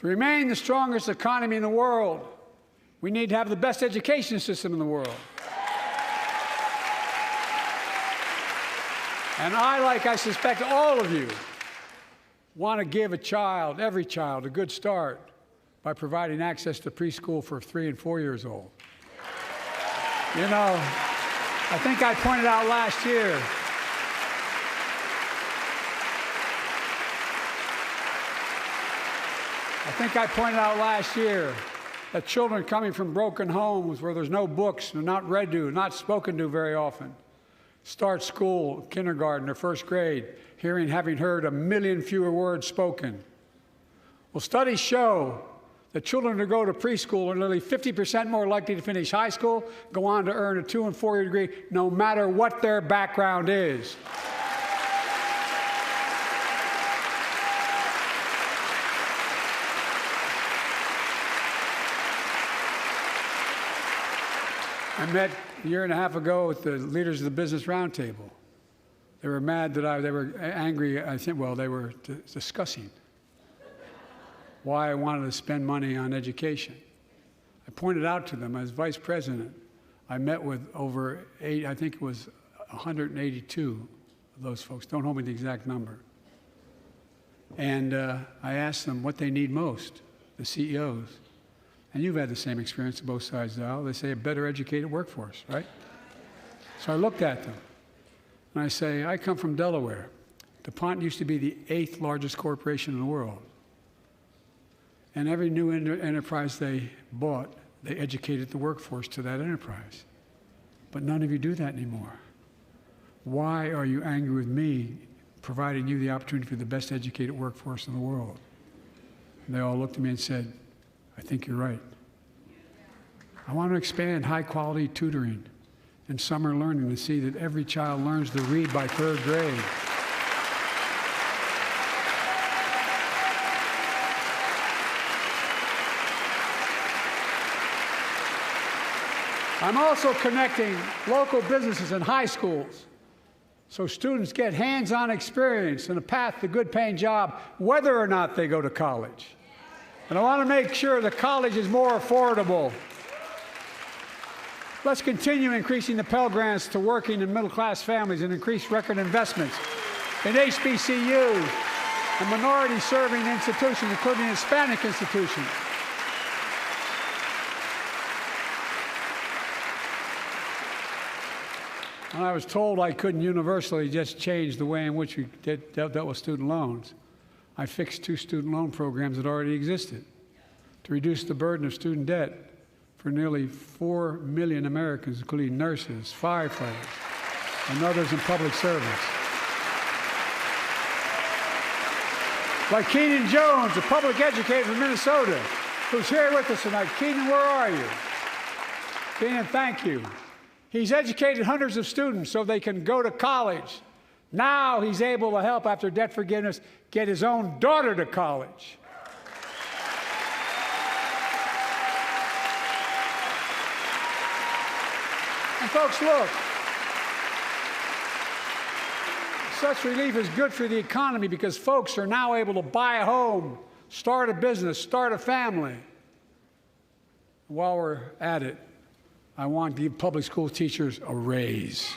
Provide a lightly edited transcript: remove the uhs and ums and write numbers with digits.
To remain the strongest economy in the world, we need to have the best education system in the world. And I suspect all of you, want to give a child, every child, a good start by providing access to preschool for 3 and 4 years old. You know, I think I pointed out last year, that children coming from broken homes where there's no books, they're not read to, not spoken to very often, start school, kindergarten, or first grade, having heard 1 million fewer words spoken. Well, studies show that children who go to preschool are nearly 50% more likely to finish high school, go on to earn a 2- and 4-year degree, no matter what their background is. I met a year and a half ago with the leaders of the Business Roundtable. They were mad that they were angry. I think, well, they were discussing why I wanted to spend money on education. I pointed out to them, as vice president, I met with over 182 of those folks. Don't hold me to the exact number. And I asked them what they need most, the CEOs. And you've had the same experience on both sides of the aisle. They say a better educated workforce, right? So I looked at them, and I say, I come from Delaware. DuPont used to be the 8th largest corporation in the world. And every new enterprise they bought, they educated the workforce to that enterprise. But none of you do that anymore. Why are you angry with me providing you the opportunity for the best educated workforce in the world? And they all looked at me and said, I think you're right. I want to expand high-quality tutoring and summer learning to see that every child learns to read by 3rd grade. I'm also connecting local businesses and high schools so students get hands-on experience and a path to a good-paying job, whether or not they go to college. And I want to make sure the college is more affordable. Let's continue increasing the Pell Grants to working and middle-class families and increase record investments in HBCUs and minority-serving institutions, including Hispanic institutions. And I was told I couldn't universally just change the way in which we dealt with student loans. I fixed 2 student loan programs that already existed to reduce the burden of student debt for nearly 4 million Americans, including nurses, firefighters, and others in public service. Like Keenan Jones, a public educator from Minnesota, who's here with us tonight. Keenan, where are you? Keenan, thank you. He's educated hundreds of students so they can go to college. Now he's able to help, after debt forgiveness, get his own daughter to college. And folks, look, such relief is good for the economy because folks are now able to buy a home, start a business, start a family. While we're at it, I want to give public school teachers a raise.